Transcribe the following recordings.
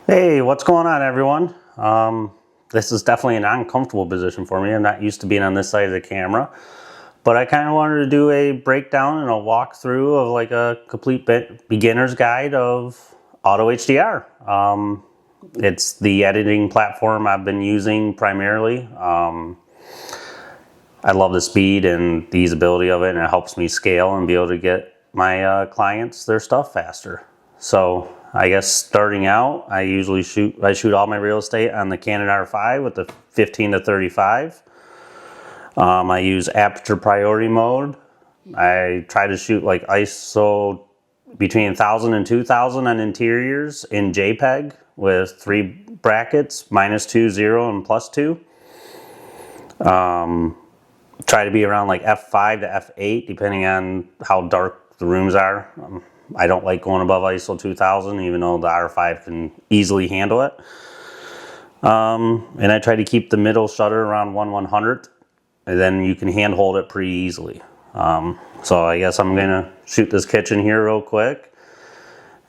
Hey, what's going on, everyone? This is definitely an uncomfortable position for me. I'm not used to being on this side of the camera, but I kind of wanted to do a breakdown and a walkthrough of like a complete beginner's guide of AutoHDR. It's the editing platform I've been using primarily. I love the speed and the usability of it, and it helps me scale and be able to get my clients their stuff faster. So I guess starting out, I usually shoot all my real estate on the Canon R5 with the 15 to 35. I use aperture priority mode. I try to shoot like ISO between 1000 and 2000 on interiors in JPEG with 3 brackets, -2, 0, and +2. Try to be around like F5 to F8 depending on how dark the rooms are. I don't like going above ISO 2000 even though the R5 can easily handle it. And I try to keep the middle shutter around 1/100th, and then you can handhold it pretty easily. So I guess I'm gonna shoot this kitchen here real quick,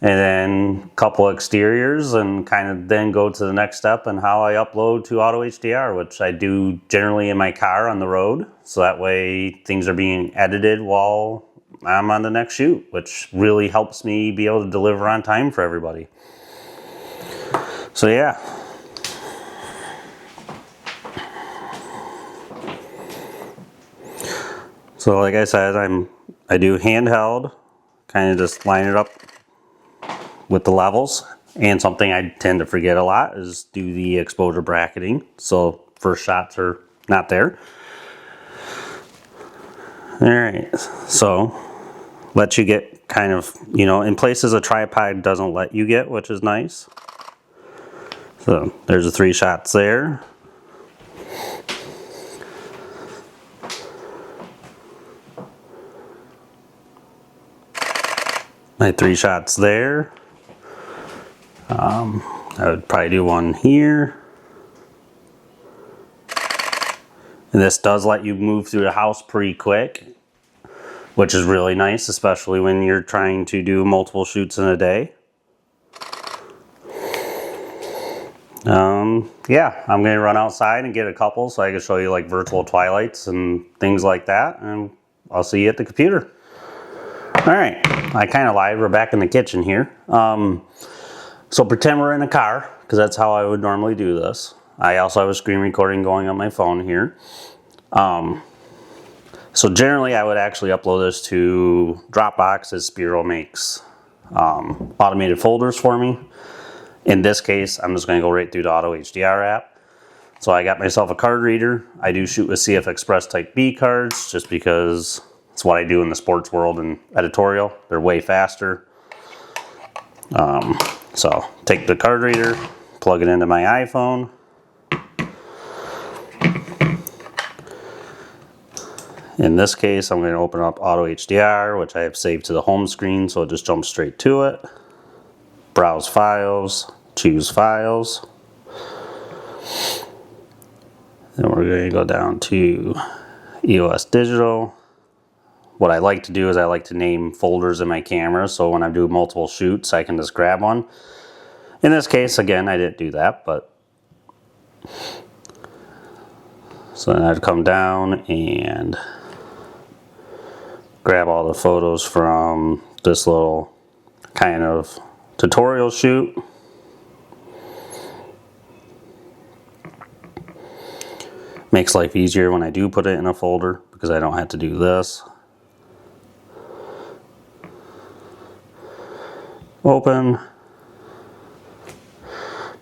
and then a couple exteriors, and kind of then go to the next step and how I upload to AutoHDR, which I do generally in my car on the road. So that way things are being edited while I'm on the next shoot, which really helps me be able to deliver on time for everybody. So yeah. So like I said, I do handheld, kind of just line it up with the levels. And something I tend to forget a lot is do the exposure bracketing, so first shots are not there. Alright, so lets you get kind of, you know, in places a tripod doesn't let you get, which is nice. So there's the 3 shots there. My 3 shots there. I would probably do one here. And this does let you move through the house pretty quick, which is really nice, especially when you're trying to do multiple shoots in a day. Yeah, I'm going to run outside and get a couple so I can show you like virtual twilights and things like that, and I'll see you at the computer. Alright, I kind of lied, we're back in the kitchen here. So pretend we're in a car, because that's how I would normally do this. I also have a screen recording going on my phone here. So generally I would actually upload this to Dropbox, as Spiro makes automated folders for me. In this case, I'm just going to go right through the AutoHDR app. So I got myself a card reader. I do shoot with CF Express Type B cards just because it's what I do in the sports world and editorial. They're way faster. So take the card reader, plug it into my iPhone. In this case, I'm going to open up AutoHDR, which I have saved to the home screen, so it just jumps straight to it. Browse files, choose files. Then we're going to go down to EOS Digital. What I like to do is I like to name folders in my camera, so when I do multiple shoots, I can just grab one. In this case, again, I didn't do that, but so then I'd come down and grab all the photos from this little kind of tutorial shoot. Makes life easier when I do put it in a folder because I don't have to do this. Open. I'm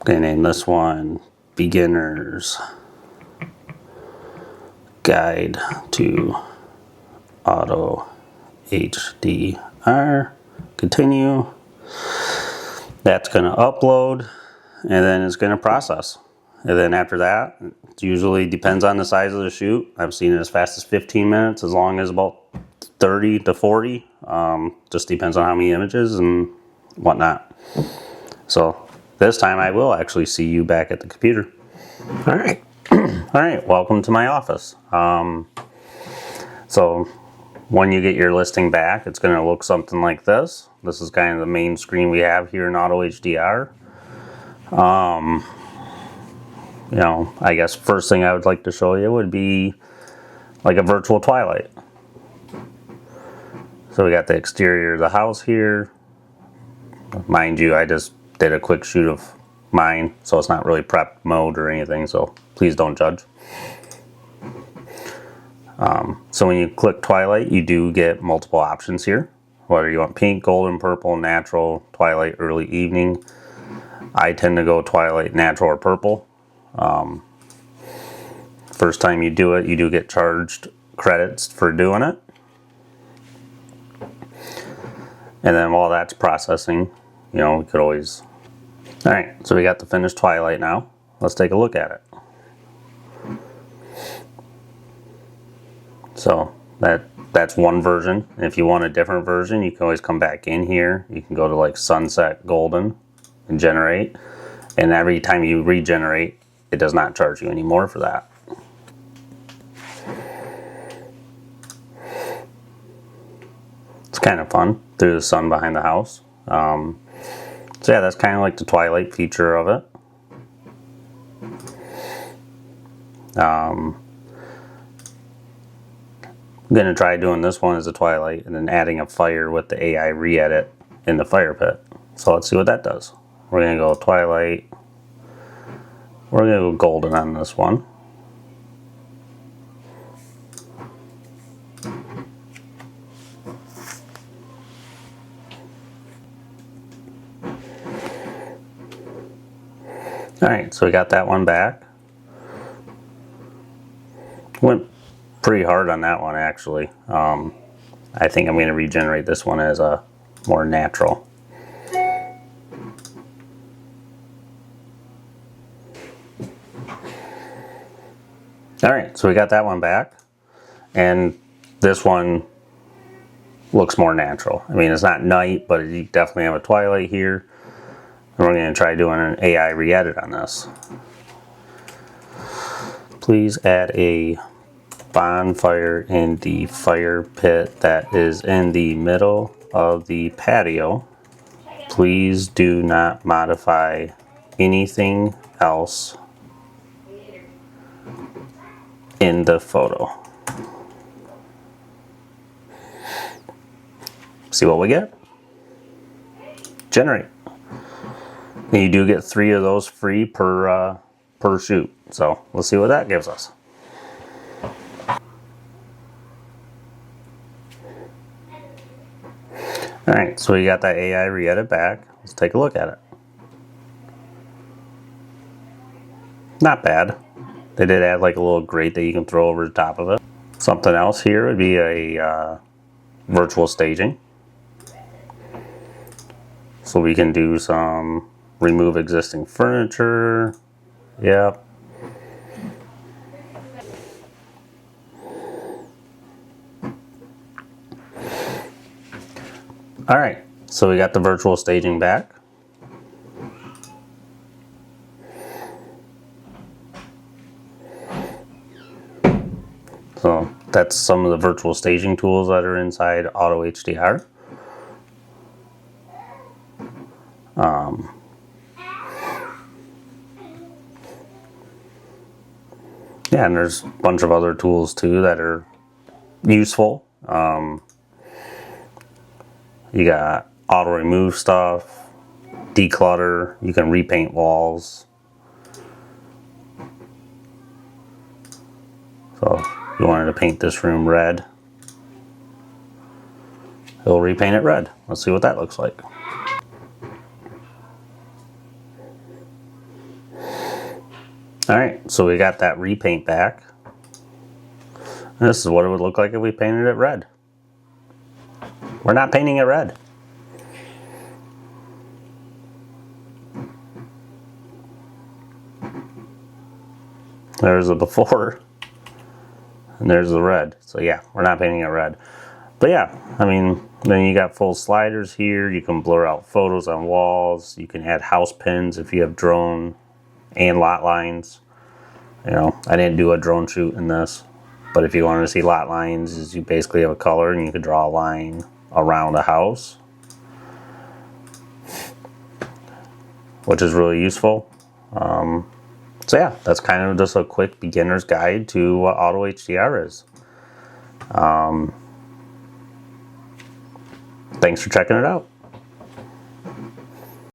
going to name this one Beginner's Guide to Auto HDR. Continue. That's going to upload, and then it's going to process. And then after that, it usually depends on the size of the shoot. I've seen it as fast as 15 minutes, as long as about 30 to 40. Just depends on how many images and whatnot. So this time I will actually see you back at the computer. All right. All right, welcome to my office. So when you get your listing back, it's going to look something like this. This is kind of the main screen we have here in AutoHDR. You know, I guess first thing I would like to show you would be like a virtual twilight. So we got the exterior of the house here. Mind you, I just did a quick shoot of mine, so it's not really prep mode or anything, so please don't judge. So when you click twilight, you do get multiple options here. Whether you want pink, golden, purple, natural, twilight, early evening. I tend to go twilight, natural, or purple. First time you do it, you do get charged credits for doing it. And then while that's processing, you know, we could always... Alright, so we got the finished twilight now. Let's take a look at it. So that's one version. And if you want a different version, you can always come back in here. You can go to like sunset golden and generate. And every time you regenerate, it does not charge you anymore for that. It's kind of fun through the sun behind the house. So yeah, that's kind of like the twilight feature of it. I'm going to try doing this one as a twilight and then adding a fire with the AI re-edit in the fire pit. So let's see what that does. We're going to go twilight. We're going to go golden on this one. Alright, so we got that one back. Went pretty hard on that one actually. I think I'm going to regenerate this one as a more natural. Alright, so we got that one back. And this one looks more natural. I mean, it's not night, but you definitely have a twilight here. And we're going to try doing an AI re-edit on this. Please add a bonfire in the fire pit that is in the middle of the patio. Please do not modify anything else in the photo. See what we get? Generate. And you do get 3 of those free per shoot. So let's see what that gives us. Alright, so we got that AI re-edit back. Let's take a look at it. Not bad. They did add like a little grate that you can throw over the top of it. Something else here would be a virtual staging. So we can do some remove existing furniture. Yep. Alright, so we got the virtual staging back. So that's some of the virtual staging tools that are inside AutoHDR. Yeah, and there's a bunch of other tools too that are useful. You got auto remove stuff, declutter, you can repaint walls. So if you wanted to paint this room red, it'll repaint it red. Let's see what that looks like. Alright, so we got that repaint back. And this is what it would look like if we painted it red. We're not painting it red. There's the before, and there's the red. So yeah, we're not painting it red. But yeah, I mean, then you got full sliders here. You can blur out photos on walls. You can add house pins if you have drone and lot lines. You know, I didn't do a drone shoot in this, but if you wanted to see lot lines, is you basically have a color and you could draw a line around a house. which is really useful. So yeah, that's kind of just a quick beginner's guide to what AutoHDR is. Thanks for checking it out.